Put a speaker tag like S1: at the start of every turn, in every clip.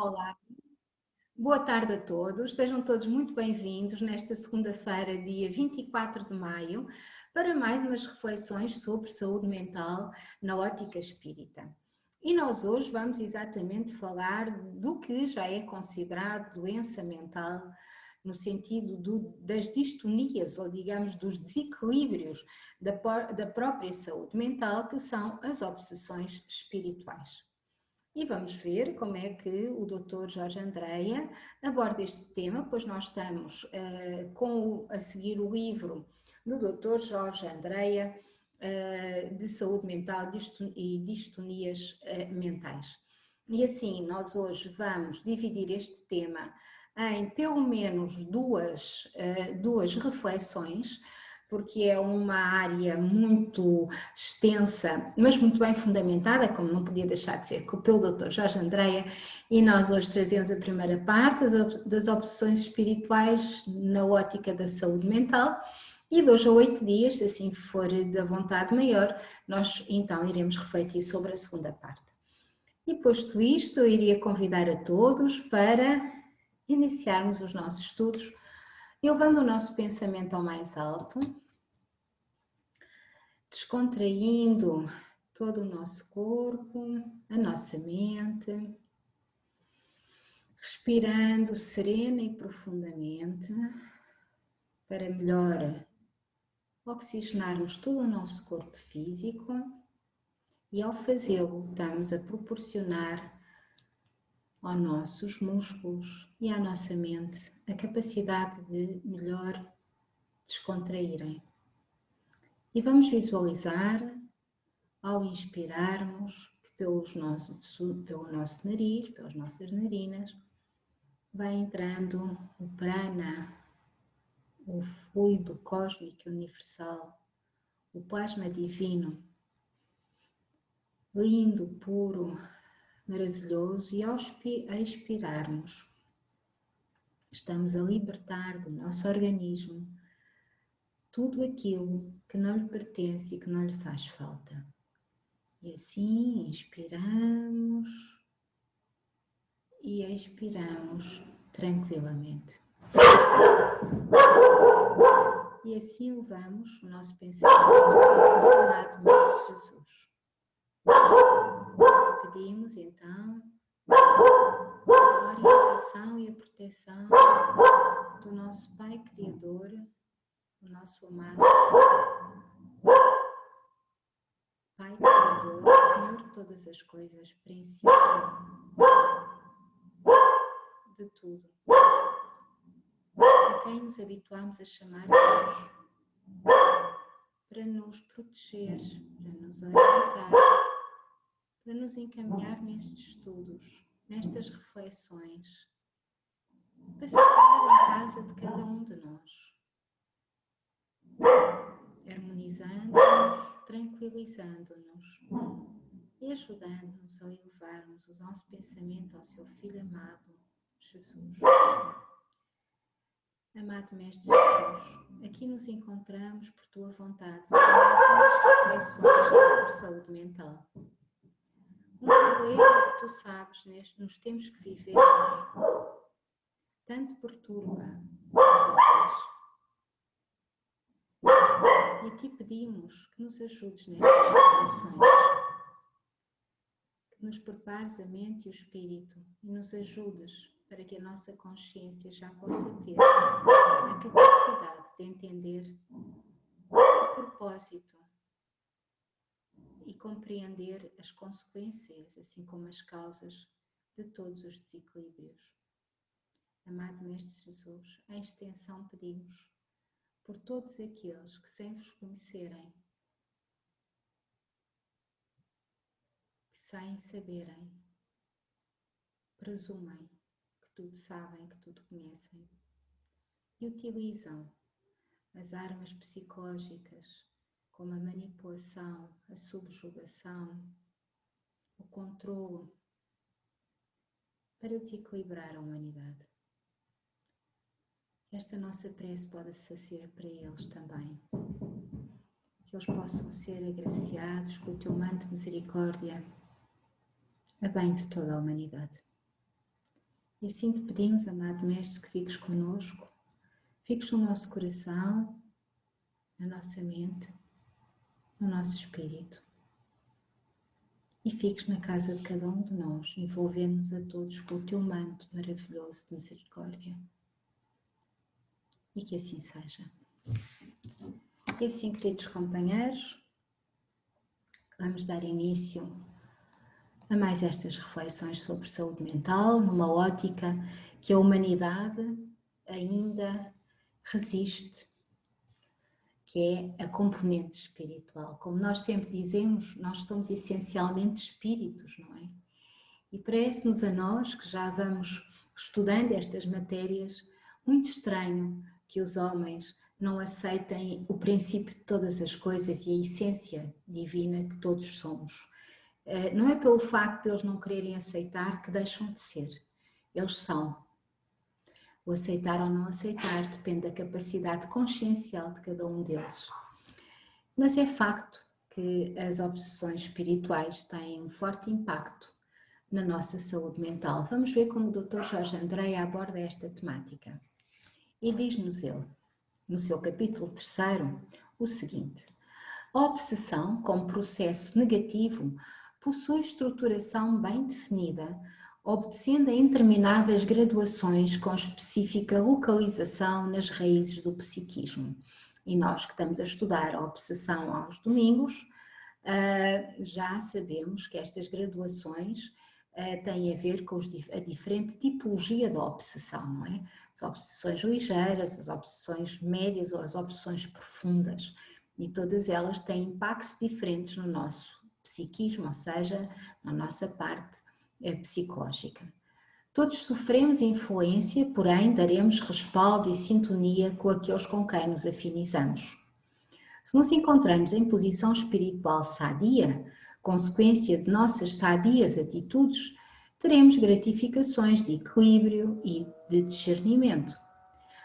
S1: Olá, boa tarde a todos, sejam todos muito bem-vindos nesta segunda-feira, dia 24 de maio, para mais umas reflexões sobre saúde mental na ótica espírita. E nós hoje vamos exatamente falar do que já é considerado doença mental, no sentido das distonias, ou digamos dos desequilíbrios da própria saúde mental, que são as obsessões espirituais. E vamos ver como é que o Dr. Jorge Andreia aborda este tema, pois nós estamos a seguir o livro do Dr. Jorge Andreia de saúde mental e distonias mentais. E assim, nós hoje vamos dividir este tema em pelo menos duas reflexões, porque é uma área muito extensa, mas muito bem fundamentada, como não podia deixar de ser, pelo Dr. Jorge Andreia, e nós hoje trazemos a primeira parte das obsessões espirituais na ótica da saúde mental, e de hoje a 8 dias, se assim for da vontade maior, nós então iremos refletir sobre a segunda parte. E posto isto, eu iria convidar a todos para iniciarmos os nossos estudos, elevando o nosso pensamento ao mais alto, descontraindo todo o nosso corpo, a nossa mente, respirando serena e profundamente para melhor oxigenarmos todo o nosso corpo físico, e ao fazê-lo estamos a proporcionar aos nossos músculos e à nossa mente a capacidade de melhor descontraírem. E vamos visualizar, ao inspirarmos, que pelo nosso nariz, pelas nossas narinas, vai entrando o prana, o fluido cósmico universal, o plasma divino, lindo, puro, maravilhoso, e ao expirarmos, estamos a libertar do nosso organismo tudo aquilo que não lhe pertence e que não lhe faz falta. E assim inspiramos e expiramos tranquilamente. E assim levamos o nosso pensamento ao nosso amado Mestre Jesus. Pedimos então a orientação e a proteção do nosso Pai Criador, o nosso amado Pai Criador, Senhor de todas as coisas, princípio de tudo, a quem nos habituamos a chamar Deus, para nos proteger, para nos orientar, para nos encaminhar nestes estudos, nestas reflexões, para ficar em casa de cada um de nós, harmonizando-nos, tranquilizando-nos e ajudando-nos a elevarmos o nosso pensamento ao seu Filho amado, Jesus. Amado Mestre Jesus, aqui nos encontramos por Tua vontade para mais umas reflexões sobre saúde mental. Um problema que Tu sabes nos tempos que vivemos tanto perturba os homens. E a Ti pedimos que nos ajudes nestas reflexões, que nos prepares a mente e o espírito e nos ajudes para que a nossa consciência já possa ter a capacidade de entender o propósito e compreender as consequências, assim como as causas de todos os desequilíbrios. Amado Mestre Jesus, em extensão pedimos por todos aqueles que, sem vos conhecerem, que sem saberem, presumem que tudo sabem, que tudo conhecem, e utilizam as armas psicológicas como a manipulação, a subjugação, o controlo, para desequilibrar a humanidade. Que esta nossa prece possa ser para eles também, que eles possam ser agraciados com o Teu manto de misericórdia, a bem de toda a humanidade. E assim te pedimos, amado Mestre, que fiques connosco, fiques no nosso coração, na nossa mente, no nosso espírito. E fiques na casa de cada um de nós, envolvendo-nos a todos com o teu manto maravilhoso de misericórdia. E que assim seja. E assim, queridos companheiros, vamos dar início a mais estas reflexões sobre saúde mental, numa ótica que a humanidade ainda resiste, que é a componente espiritual. Como nós sempre dizemos, nós somos essencialmente espíritos, não é? E parece-nos a nós, que já vamos estudando estas matérias, muito estranho que os homens não aceitem o princípio de todas as coisas e a essência divina que todos somos. Não é pelo facto de eles não quererem aceitar que deixam de ser. Eles são. O aceitar ou não aceitar depende da capacidade consciencial de cada um deles. Mas é facto que as obsessões espirituais têm um forte impacto na nossa saúde mental. Vamos ver como o Dr. Jorge Andreia aborda esta temática. E diz-nos ele, no seu capítulo 3º, o seguinte: a obsessão, como processo negativo, possui estruturação bem definida, obedecendo a intermináveis graduações com específica localização nas raízes do psiquismo. E nós que estamos a estudar a obsessão aos domingos, já sabemos que estas graduações têm a ver com a diferente tipologia da obsessão, não é? As obsessões ligeiras, as obsessões médias ou as obsessões profundas. E todas elas têm impactos diferentes no nosso psiquismo, ou seja, na nossa parte psicológica. Todos sofremos influência, porém daremos respaldo e sintonia com aqueles com quem nos afinizamos. Se nos encontramos em posição espiritual sadia, consequência de nossas sadias atitudes, teremos gratificações de equilíbrio e de discernimento.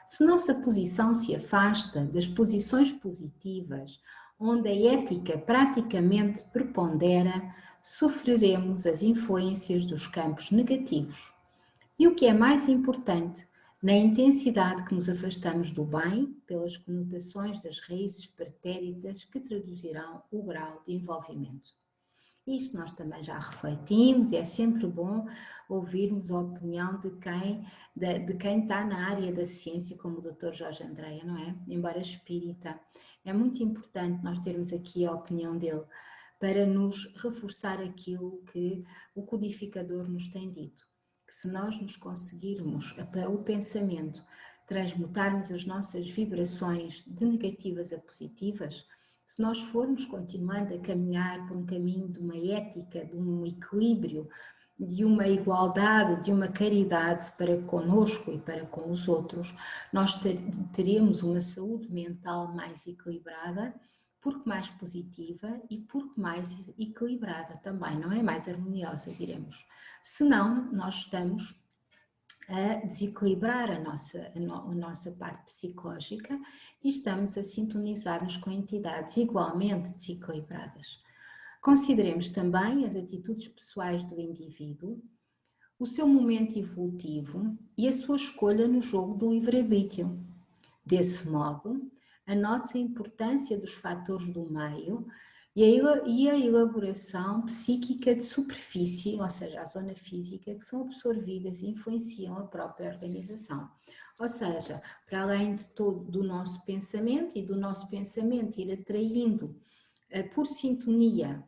S1: Se nossa posição se afasta das posições positivas, onde a ética praticamente prepondera, sofreremos as influências dos campos negativos. E o que é mais importante, na intensidade que nos afastamos do bem, pelas conotações das raízes pretéritas que traduzirão o grau de envolvimento. Isto nós também já refletimos e é sempre bom ouvirmos a opinião de quem está na área da ciência, como o Dr. Jorge Andreia, não é? Embora espírita. É muito importante nós termos aqui a opinião dele para nos reforçar aquilo que o codificador nos tem dito. Que se nós nos conseguirmos, o pensamento, transmutarmos as nossas vibrações de negativas a positivas, se nós formos continuando a caminhar por um caminho de uma ética, de um equilíbrio, de uma igualdade, de uma caridade para conosco e para com os outros, nós teremos uma saúde mental mais equilibrada, porque mais positiva e porque mais equilibrada também, não é? Mais harmoniosa, diremos. Senão, nós estamos a desequilibrar a nossa parte psicológica e estamos a sintonizar-nos com entidades igualmente desequilibradas. Consideremos também as atitudes pessoais do indivíduo, o seu momento evolutivo e a sua escolha no jogo do livre-arbítrio. Desse modo, anote a importância dos fatores do meio e a elaboração psíquica de superfície, ou seja, a zona física, que são absorvidas e influenciam a própria organização. Ou seja, para além de todo do nosso pensamento e do nosso pensamento ir atraindo por sintonia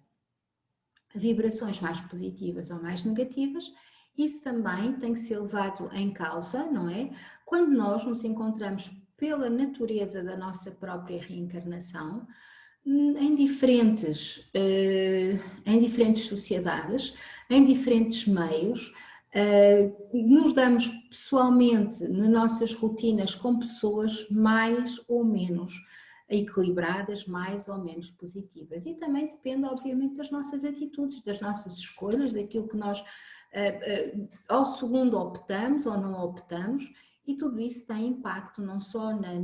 S1: vibrações mais positivas ou mais negativas, isso também tem que ser levado em causa, não é? Quando nós nos encontramos pela natureza da nossa própria reencarnação, em diferentes sociedades, em diferentes meios, nos damos pessoalmente nas nossas rotinas com pessoas mais ou menos equilibradas, mais ou menos positivas. E também depende, obviamente, das nossas atitudes, das nossas escolhas, daquilo que nós ao segundo optamos ou não optamos, e tudo isso tem impacto não só na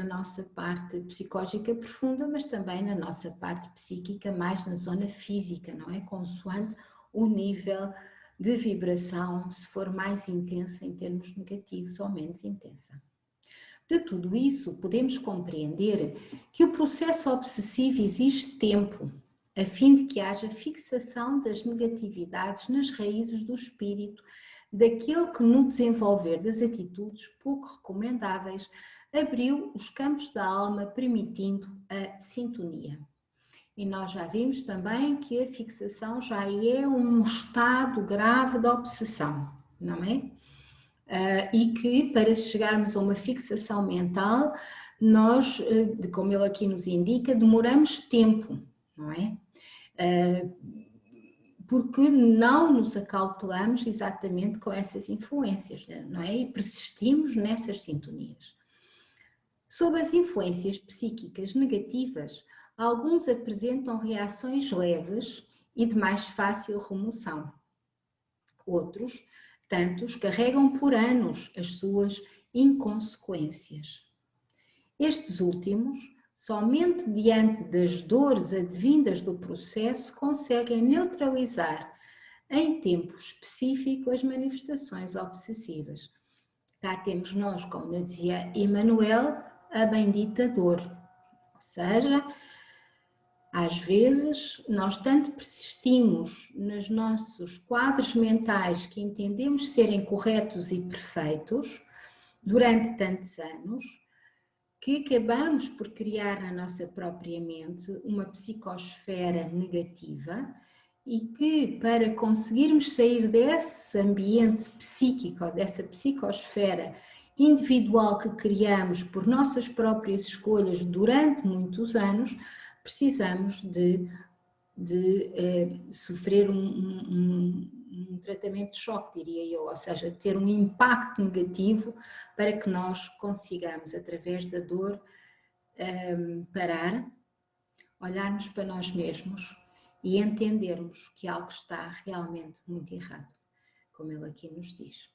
S1: nossa parte psicológica profunda, mas também na nossa parte psíquica, mais na zona física, não é? Consoante o nível de vibração, se for mais intensa em termos negativos ou menos intensa. De tudo isso, podemos compreender que o processo obsessivo exige tempo, a fim de que haja fixação das negatividades nas raízes do espírito, daquele que no desenvolver das atitudes pouco recomendáveis abriu os campos da alma, permitindo a sintonia. E nós já vimos também que a fixação já é um estado grave da obsessão, não é? E que para chegarmos a uma fixação mental, nós, como ele aqui nos indica, demoramos tempo, não é? Porque não nos acautelamos exatamente com essas influências, não é? E persistimos nessas sintonias. Sob as influências psíquicas negativas, alguns apresentam reações leves e de mais fácil remoção. Outros, tantos, carregam por anos as suas inconsequências. Estes últimos, somente diante das dores advindas do processo, conseguem neutralizar em tempo específico as manifestações obsessivas. Cá temos nós, como eu dizia Emmanuel, a bendita dor. Ou seja, às vezes nós tanto persistimos nos nossos quadros mentais que entendemos serem corretos e perfeitos durante tantos anos, que acabamos por criar na nossa própria mente uma psicosfera negativa e que para conseguirmos sair desse ambiente psíquico, dessa psicosfera individual que criamos por nossas próprias escolhas durante muitos anos, precisamos de sofrer um tratamento de choque, diria eu, ou seja, ter um impacto negativo para que nós consigamos, através da dor, parar, olharmos para nós mesmos e entendermos que algo está realmente muito errado, como ele aqui nos diz.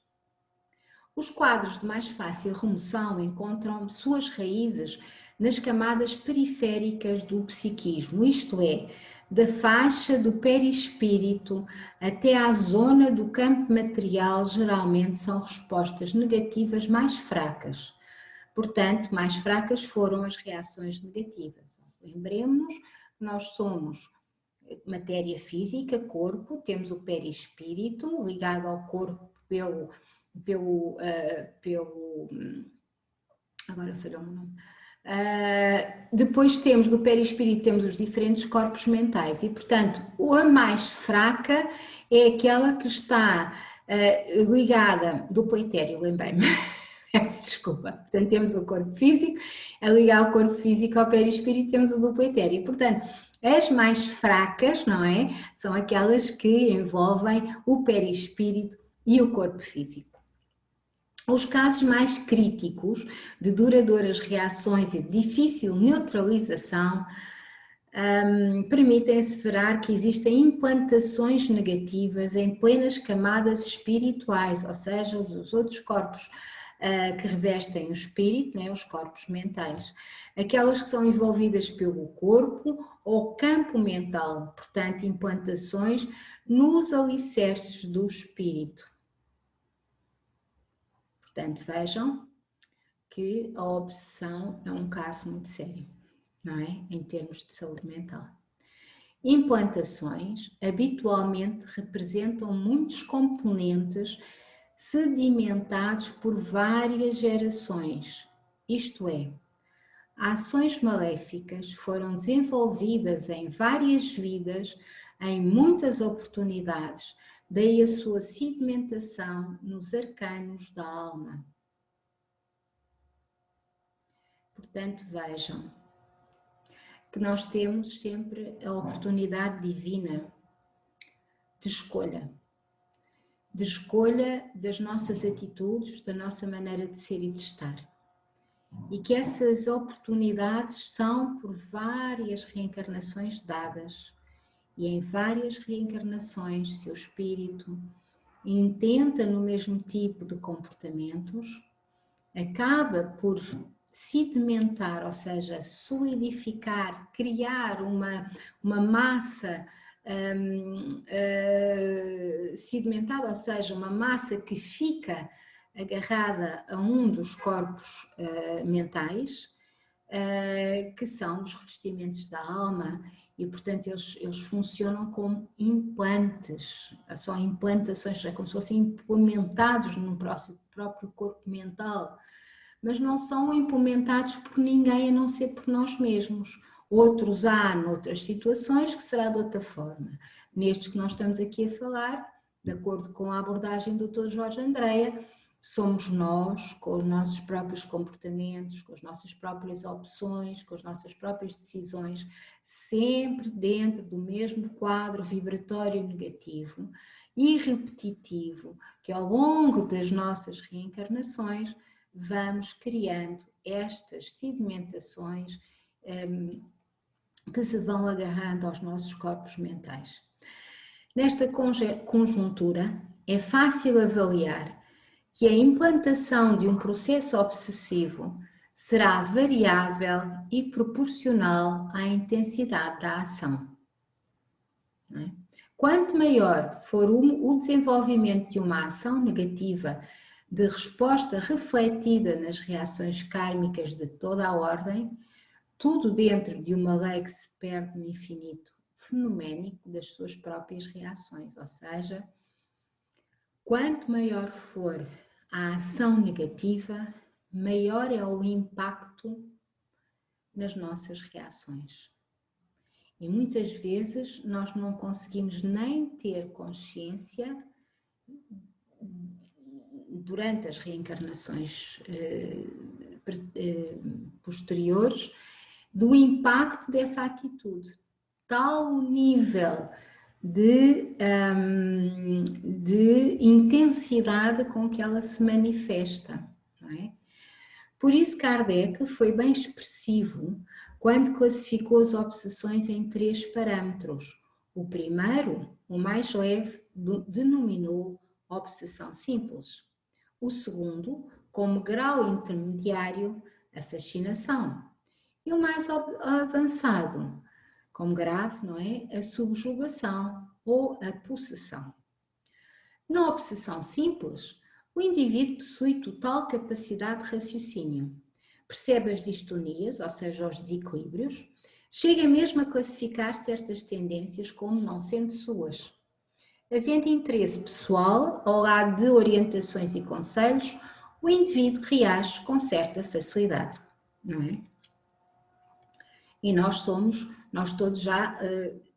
S1: Os quadros de mais fácil remoção encontram suas raízes nas camadas periféricas do psiquismo, isto é, da faixa do perispírito até à zona do campo material, geralmente são respostas negativas mais fracas. Portanto, mais fracas foram as reações negativas. Lembremos que nós somos matéria física, corpo, temos o perispírito ligado ao corpo agora falhou-me o nome. Depois temos do perispírito, temos os diferentes corpos mentais e, portanto, a mais fraca é aquela que está ligada, duplo etéreo, lembrei-me, peço desculpa. Portanto, temos o corpo físico, a ligar o corpo físico ao perispírito, temos o duplo etéreo. Portanto, as mais fracas, não é? São aquelas que envolvem o perispírito e o corpo físico. Os casos mais críticos de duradouras reações e de difícil neutralização permitem asseverar que existem implantações negativas em plenas camadas espirituais, ou seja, dos outros corpos que revestem o espírito, né, os corpos mentais, aquelas que são envolvidas pelo corpo ou campo mental, portanto, implantações nos alicerces do espírito. Portanto, vejam que a obsessão é um caso muito sério, não é? Em termos de saúde mental. Implantações habitualmente representam muitos componentes sedimentados por várias gerações, isto é, ações maléficas foram desenvolvidas em várias vidas, em muitas oportunidades, daí a sua sedimentação nos arcanos da alma. Portanto, vejam que nós temos sempre a oportunidade divina de escolha das nossas atitudes, da nossa maneira de ser e de estar. E que essas oportunidades são por várias reencarnações dadas. E em várias reencarnações, seu espírito intenta no mesmo tipo de comportamentos, acaba por sedimentar, ou seja, solidificar, criar uma massa sedimentada, ou seja, uma massa que fica agarrada a um dos corpos mentais, que são os revestimentos da alma, e portanto eles funcionam como implantes, são implantações, é como se fossem implementados no próprio corpo mental, mas não são implementados por ninguém a não ser por nós mesmos. Outros há noutras situações que será de outra forma. Nestes que nós estamos aqui a falar, de acordo com a abordagem do Dr. Jorge Andreia, somos nós, com os nossos próprios comportamentos, com as nossas próprias opções, com as nossas próprias decisões, sempre dentro do mesmo quadro vibratório negativo e repetitivo, que ao longo das nossas reencarnações vamos criando estas sedimentações que se vão agarrando aos nossos corpos mentais. Nesta conjuntura, é fácil avaliar que a implantação de um processo obsessivo será variável e proporcional à intensidade da ação. Quanto maior for o desenvolvimento de uma ação negativa de resposta refletida nas reações kármicas de toda a ordem, tudo dentro de uma lei que se perde no infinito fenoménico das suas próprias reações, ou seja, quanto maior for a ação negativa, maior é o impacto nas nossas reações. E muitas vezes nós não conseguimos nem ter consciência durante as reencarnações posteriores do impacto dessa atitude. Tal o nível de intensidade com que ela se manifesta, não é? Por isso Kardec foi bem expressivo quando classificou as obsessões em 3 parâmetros. O primeiro, o mais leve, denominou obsessão simples. O segundo, como grau intermediário, a fascinação. E o mais avançado, como grave, não é? A subjugação ou a possessão. Na obsessão simples, o indivíduo possui total capacidade de raciocínio, percebe as distonias, ou seja, os desequilíbrios, chega mesmo a classificar certas tendências como não sendo suas. Havendo interesse pessoal, ao lado de orientações e conselhos, o indivíduo reage com certa facilidade, não é? E nós todos já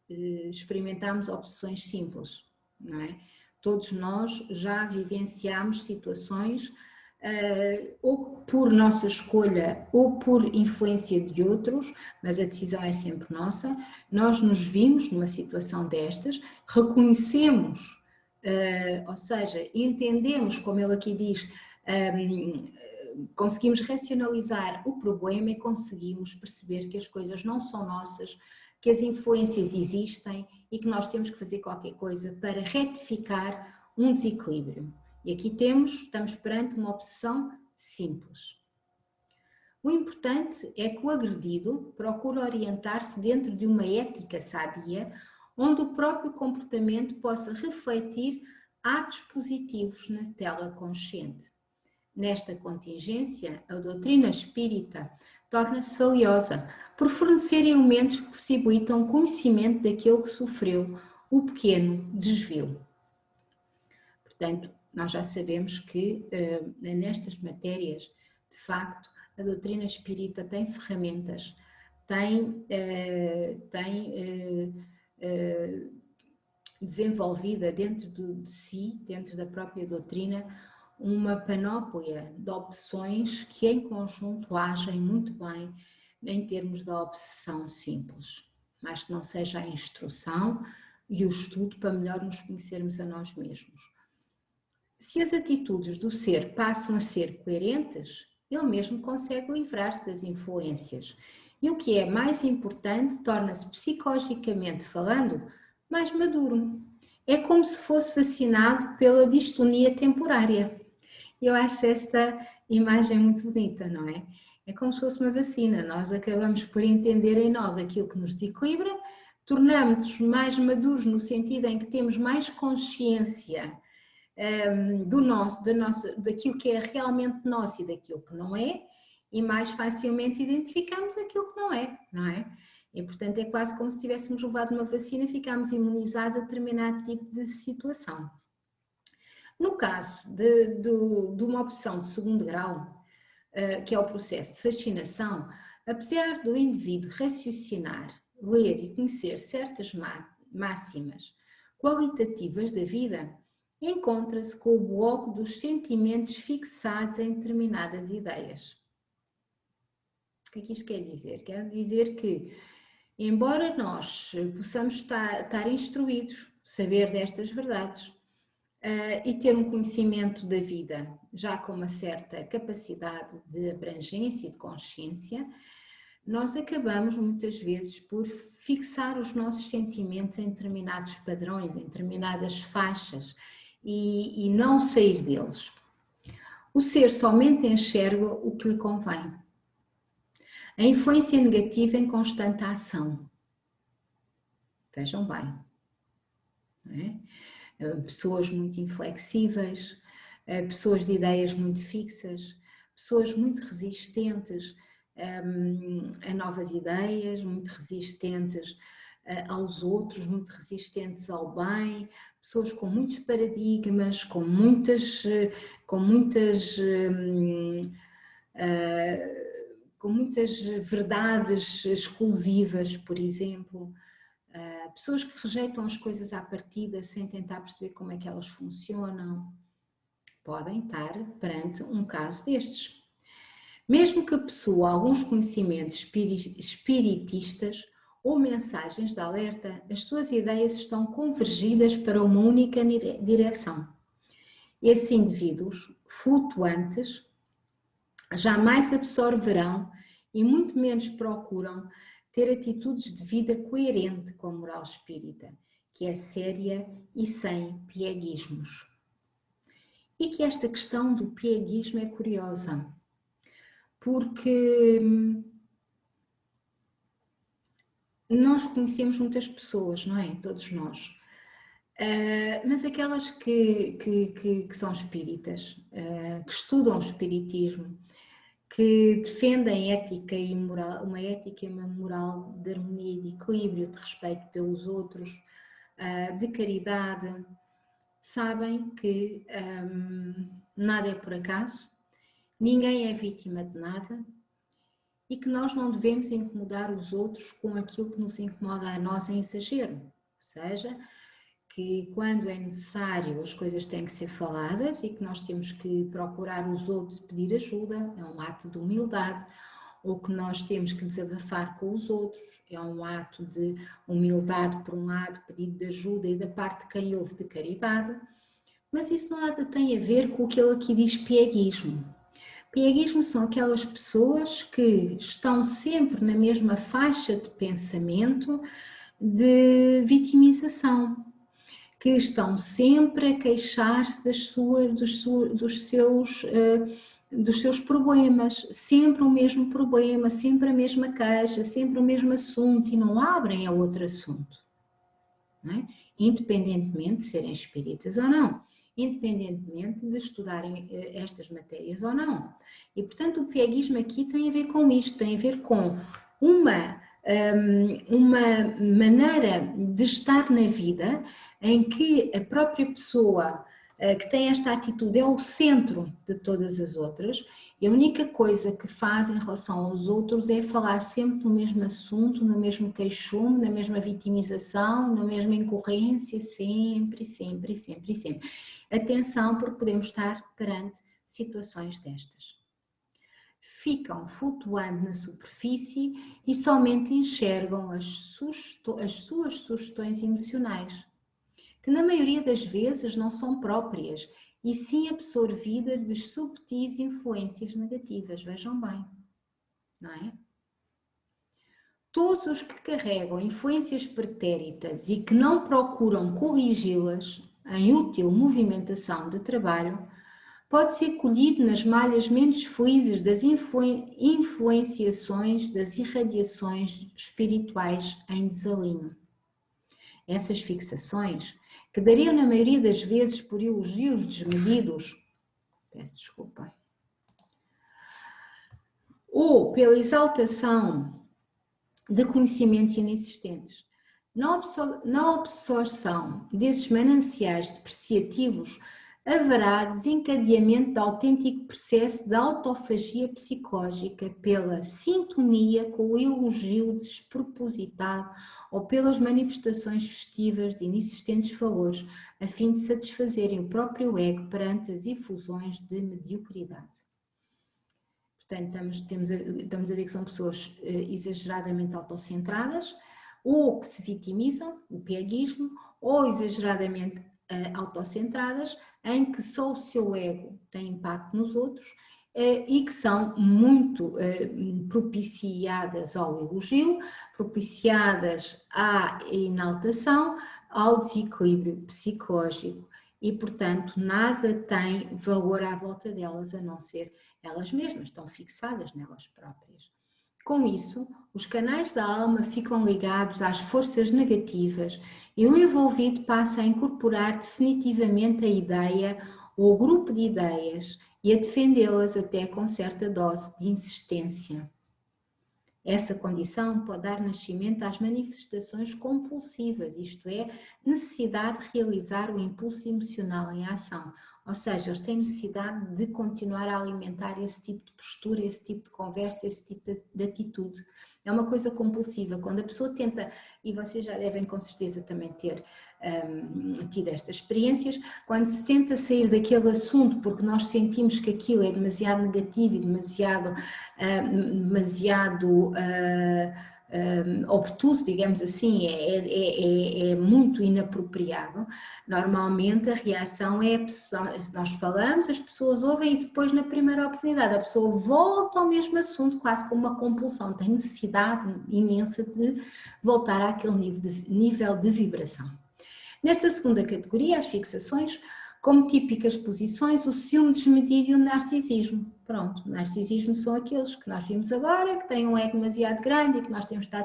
S1: experimentámos obsessões simples, não é? Todos nós já vivenciámos situações, ou por nossa escolha ou por influência de outros, mas a decisão é sempre nossa. Nós nos vimos numa situação destas, reconhecemos, ou seja, entendemos, como ele aqui diz, conseguimos racionalizar o problema e conseguimos perceber que as coisas não são nossas, que as influências existem e que nós temos que fazer qualquer coisa para retificar um desequilíbrio. E aqui estamos perante uma obsessão simples. O importante é que o agredido procure orientar-se dentro de uma ética sadia, onde o próprio comportamento possa refletir atos positivos na tela consciente. Nesta contingência, a doutrina espírita torna-se valiosa por fornecer elementos que possibilitam o conhecimento daquele que sofreu o pequeno desvio. Portanto, nós já sabemos que nestas matérias, de facto, a doutrina espírita tem ferramentas, tem desenvolvida dentro de si, dentro da própria doutrina, uma panóplia de opções que em conjunto agem muito bem em termos da obsessão simples, mas que não seja a instrução e o estudo para melhor nos conhecermos a nós mesmos. Se as atitudes do ser passam a ser coerentes, ele mesmo consegue livrar-se das influências. E o que é mais importante, torna-se psicologicamente falando mais maduro. É como se fosse vacinado pela distonia temporária. Eu acho esta imagem muito bonita, não é? É como se fosse uma vacina. Nós acabamos por entender em nós aquilo que nos desequilibra, tornamos-nos mais maduros no sentido em que temos mais consciência daquilo que é realmente nosso e daquilo que não é, e mais facilmente identificamos aquilo que não é, não é? E portanto é quase como se tivéssemos levado uma vacina e ficámos imunizados a determinado tipo de situação. No caso de uma opção de segundo grau, que é o processo de fascinação, apesar do indivíduo raciocinar, ler e conhecer certas máximas qualitativas da vida, encontra-se com o bloco dos sentimentos fixados em determinadas ideias. O que é que isto quer dizer? Quer dizer que, embora nós possamos estar instruídos, saber destas verdades, e ter um conhecimento da vida já com uma certa capacidade de abrangência e de consciência, nós acabamos muitas vezes por fixar os nossos sentimentos em determinados padrões, em determinadas faixas e não sair deles. O ser somente enxerga o que lhe convém. A influência negativa em constante ação. Vejam bem, não é? Pessoas muito inflexíveis, pessoas de ideias muito fixas, pessoas muito resistentes a novas ideias, muito resistentes aos outros, muito resistentes ao bem, pessoas com muitos paradigmas, com muitas verdades exclusivas, por exemplo. Pessoas que rejeitam as coisas à partida sem tentar perceber como é que elas funcionam, podem estar perante um caso destes. Mesmo que possua alguns conhecimentos espiritistas ou mensagens de alerta, as suas ideias estão convergidas para uma única direção. Esses indivíduos flutuantes jamais absorverão e muito menos procuram ter atitudes de vida coerente com a moral espírita, que é séria e sem pieguismos. E que esta questão do pieguismo é curiosa, porque nós conhecemos muitas pessoas, não é? Todos nós. Mas aquelas que são espíritas, que estudam o espiritismo, que defendem ética e moral, uma ética e uma moral de harmonia e de equilíbrio, de respeito pelos outros, de caridade, sabem que nada é por acaso, ninguém é vítima de nada e que nós não devemos incomodar os outros com aquilo que nos incomoda a nós em exagero. Ou seja, que quando é necessário as coisas têm que ser faladas e que nós temos que procurar os outros, pedir ajuda, é um ato de humildade, ou que nós temos que desabafar com os outros, é um ato de humildade por um lado, pedido de ajuda e da parte de quem ouve de caridade, mas isso nada tem a ver com o que ele aqui diz pieguismo. Pieguismo são aquelas pessoas que estão sempre na mesma faixa de pensamento de vitimização, que estão sempre a queixar-se dos seus problemas, sempre o mesmo problema, sempre a mesma queixa, sempre o mesmo assunto e não abrem a outro assunto, não é? Independentemente de serem espíritas ou não, independentemente de estudarem estas matérias ou não. E portanto o pieguismo aqui tem a ver com isto, tem a ver com uma maneira de estar na vida em que a própria pessoa que tem esta atitude é o centro de todas as outras e a única coisa que faz em relação aos outros é falar sempre no mesmo assunto, no mesmo queixume, na mesma vitimização, na mesma incorrência, sempre. Atenção, porque podemos estar perante situações destas. Ficam flutuando na superfície e somente enxergam as suas sugestões emocionais, que na maioria das vezes não são próprias, e sim absorvidas de subtis influências negativas, vejam bem, não é? Todos os que carregam influências pretéritas e que não procuram corrigi-las em útil movimentação de trabalho, pode ser colhido nas malhas menos felizes das influenciações das irradiações espirituais em desalinho. Essas fixações, que dariam na maioria das vezes por elogios desmedidos, peço desculpa, ou pela exaltação de conhecimentos inexistentes, na absorção desses mananciais depreciativos, haverá desencadeamento de autêntico processo de autofagia psicológica pela sintonia com o elogio despropositado ou pelas manifestações festivas de inexistentes valores, a fim de satisfazerem o próprio ego perante as efusões de mediocridade. Portanto, estamos a ver que são pessoas exageradamente autocentradas, ou que se vitimizam, o pieguismo, ou exageradamente autocentradas, em que só o seu ego tem impacto nos outros e que são muito propiciadas ao elogio, propiciadas à enaltação, ao desequilíbrio psicológico e, portanto, nada tem valor à volta delas a não ser elas mesmas, estão fixadas nelas próprias. Com isso, os canais da alma ficam ligados às forças negativas e o envolvido passa a incorporar definitivamente a ideia ou o grupo de ideias e a defendê-las até com certa dose de insistência. Essa condição pode dar nascimento às manifestações compulsivas, isto é, necessidade de realizar o impulso emocional em ação. Ou seja, eles têm necessidade de continuar a alimentar esse tipo de postura, esse tipo de conversa, esse tipo de atitude. É uma coisa compulsiva. Quando a pessoa tenta, e vocês já devem com certeza também ter tido estas experiências, quando se tenta sair daquele assunto porque nós sentimos que aquilo é demasiado negativo e demasiado obtuso, digamos assim, é muito inapropriado. Normalmente a reação é, nós falamos, as pessoas ouvem e depois na primeira oportunidade a pessoa volta ao mesmo assunto, quase como uma compulsão, tem necessidade imensa de voltar àquele nível de vibração. Nesta segunda categoria, as fixações, como típicas posições, o ciúme desmedido e o narcisismo. Pronto, o narcisismo são aqueles que nós vimos agora, que têm um ego demasiado grande e que nós têm que estar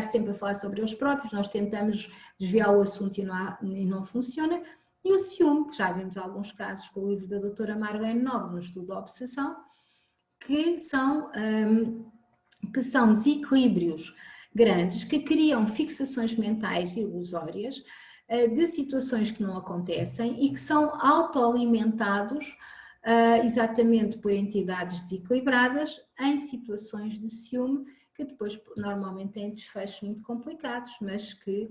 S1: sempre a falar sobre eles próprios, nós tentamos desviar o assunto e não funciona. E o ciúme, que já vimos alguns casos com o livro da doutora Marlene Nobre no estudo da obsessão, que são desequilíbrios grandes que criam fixações mentais ilusórias de situações que não acontecem e que são autoalimentados exatamente por entidades desequilibradas em situações de ciúme que depois normalmente têm desfechos muito complicados, mas que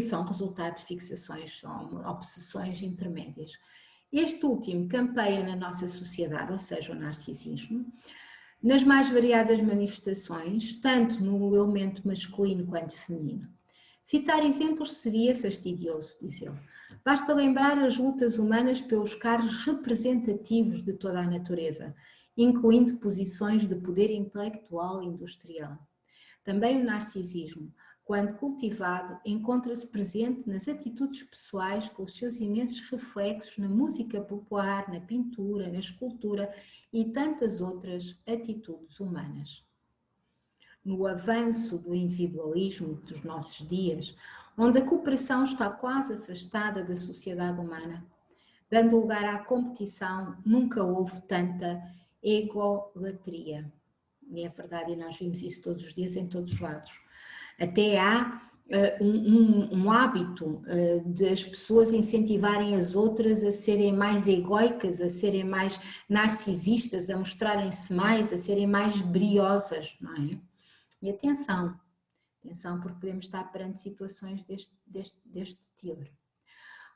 S1: são resultado de fixações, são obsessões intermédias. Este último campeia na nossa sociedade, ou seja, o narcisismo, nas mais variadas manifestações, tanto no elemento masculino quanto feminino. Citar exemplos seria fastidioso, diz ele. Basta lembrar as lutas humanas pelos cargos representativos de toda a natureza, incluindo posições de poder intelectual e industrial. Também o narcisismo, quando cultivado, encontra-se presente nas atitudes pessoais com os seus imensos reflexos na música popular, na pintura, na escultura e tantas outras atitudes humanas. No avanço do individualismo dos nossos dias, onde a cooperação está quase afastada da sociedade humana, dando lugar à competição, nunca houve tanta egolatria. E é verdade, e nós vimos isso todos os dias em todos os lados. Até há um hábito das pessoas incentivarem as outras a serem mais egoicas, a serem mais narcisistas, a mostrarem-se mais, a serem mais briosas, não é? E atenção, porque podemos estar perante situações deste teor.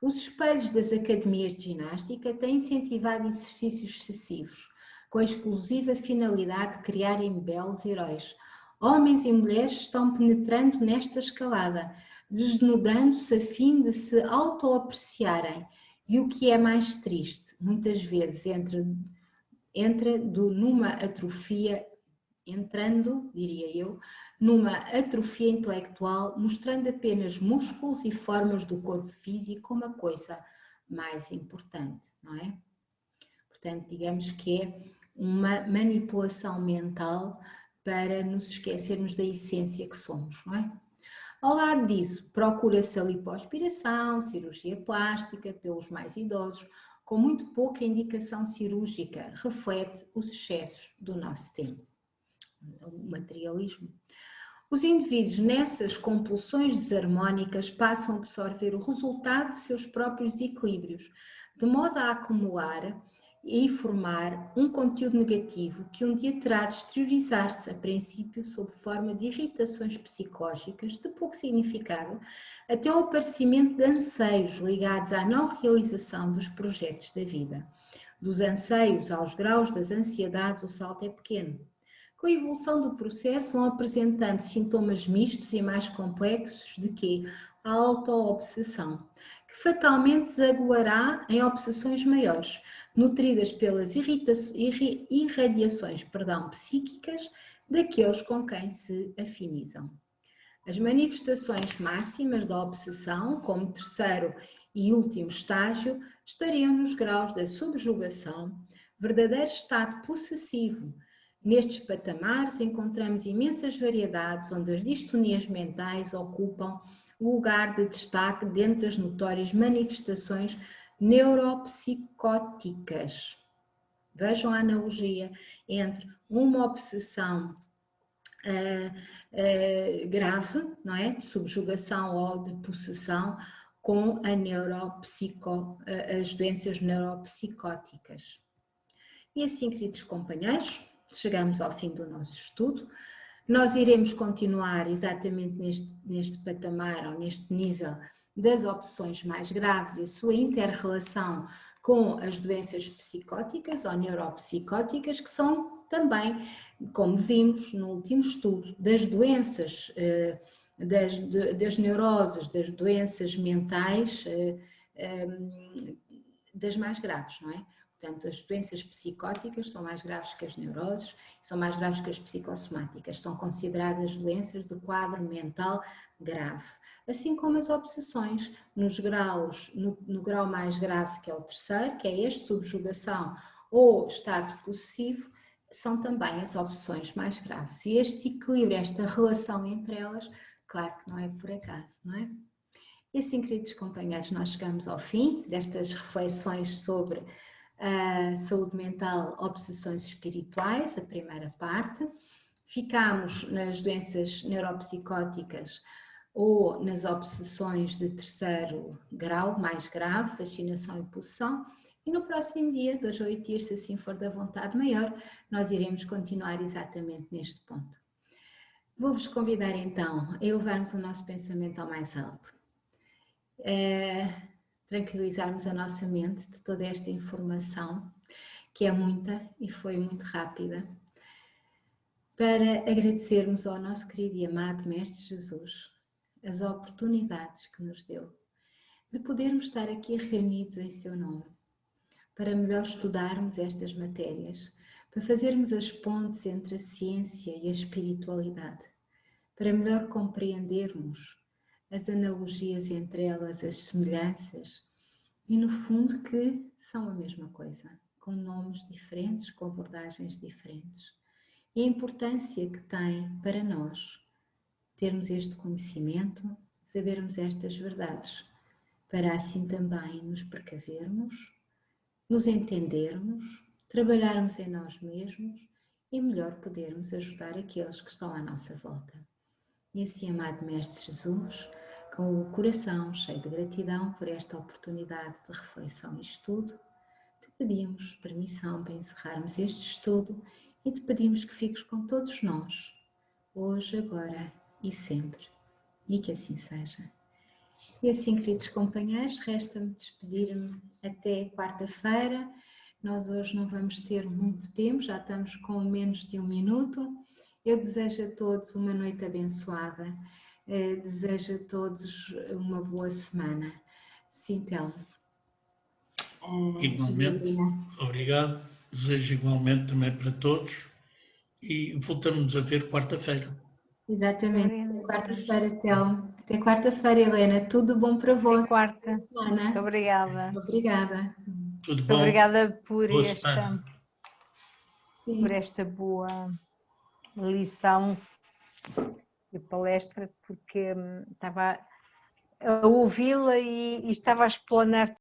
S1: Os espelhos das academias de ginástica têm incentivado exercícios excessivos, com a exclusiva finalidade de criarem belos heróis. Homens e mulheres estão penetrando nesta escalada, desnudando-se a fim de se autoapreciarem. E o que é mais triste, muitas vezes entrando, diria eu, numa atrofia intelectual, mostrando apenas músculos e formas do corpo físico como a coisa mais importante, não é? Portanto, digamos que é uma manipulação mental para nos esquecermos da essência que somos, não é? Ao lado disso, procura-se a lipoaspiração, cirurgia plástica pelos mais idosos, com muito pouca indicação cirúrgica, reflete os excessos do nosso tempo, o materialismo. Os indivíduos nessas compulsões desarmónicas passam a absorver o resultado de seus próprios desequilíbrios, de modo a acumular e formar um conteúdo negativo que um dia terá de exteriorizar-se, a princípio sob forma de irritações psicológicas de pouco significado, até ao aparecimento de anseios ligados à não realização dos projetos da vida. Dos anseios aos graus das ansiedades, o salto é pequeno. Com a evolução do processo vão apresentando sintomas mistos e mais complexos de que a auto-obsessão, que fatalmente desaguará em obsessões maiores, nutridas pelas irradiações psíquicas daqueles com quem se afinizam. As manifestações máximas da obsessão, como terceiro e último estágio, estariam nos graus da subjugação, verdadeiro estado possessivo. Nestes patamares encontramos imensas variedades onde as distonias mentais ocupam o lugar de destaque dentro das notórias manifestações neuropsicóticas. Vejam a analogia entre uma obsessão grave, não é? De subjugação ou de possessão, com as doenças neuropsicóticas. E assim, queridos companheiros, chegamos ao fim do nosso estudo. Nós iremos continuar exatamente neste patamar ou neste nível das opções mais graves e a sua inter-relação com as doenças psicóticas ou neuropsicóticas, que são também, como vimos no último estudo, das doenças, das neuroses, das doenças mentais, das mais graves, não é? Portanto, as doenças psicóticas são mais graves que as neuroses, são mais graves que as psicossomáticas, são consideradas doenças do quadro mental grave. Assim como as obsessões, no grau mais grave, que é o terceiro, que é este, subjugação ou estado possessivo, são também as obsessões mais graves. E este equilíbrio, esta relação entre elas, claro que não é por acaso, não é? E assim, queridos companheiros, nós chegamos ao fim destas reflexões sobre a saúde mental, obsessões espirituais, a primeira parte. Ficamos nas doenças neuropsicóticas ou nas obsessões de terceiro grau, mais grave, fascinação e possessão. E no próximo dia, 2 a 8 dias, se assim for da vontade maior, nós iremos continuar exatamente neste ponto. Vou-vos convidar então a elevarmos o nosso pensamento ao mais alto. Tranquilizarmos a nossa mente de toda esta informação, que é muita e foi muito rápida, para agradecermos ao nosso querido e amado Mestre Jesus as oportunidades que nos deu de podermos estar aqui reunidos em seu nome, para melhor estudarmos estas matérias, para fazermos as pontes entre a ciência e a espiritualidade, para melhor compreendermos as analogias entre elas, as semelhanças, e no fundo que são a mesma coisa, com nomes diferentes, com abordagens diferentes. E a importância que tem para nós termos este conhecimento, sabermos estas verdades, para assim também nos precavermos, nos entendermos, trabalharmos em nós mesmos e melhor podermos ajudar aqueles que estão à nossa volta. E assim, amado Mestre Jesus, com o coração cheio de gratidão por esta oportunidade de reflexão e estudo, te pedimos permissão para encerrarmos este estudo e te pedimos que fiques com todos nós, hoje, agora e sempre. E que assim seja. E assim, queridos companheiros, resta-me despedir-me até quarta-feira. Nós hoje não vamos ter muito tempo, já estamos com menos de 1 minuto. Eu desejo a todos uma noite abençoada, desejo a todos uma boa semana. Sim, Telmo.
S2: Igualmente, obrigado. Desejo igualmente também para todos e voltamos a ver quarta-feira.
S1: Exatamente, até quarta-feira, Telmo. Até quarta-feira, Helena. Tudo bom para você.
S3: Até quarta. Muito obrigada.
S1: Obrigada.
S2: Tudo bom?
S3: Muito obrigada por
S1: Sim.
S3: esta boa lição a palestra, porque estava a ouvi-la e estava a explanar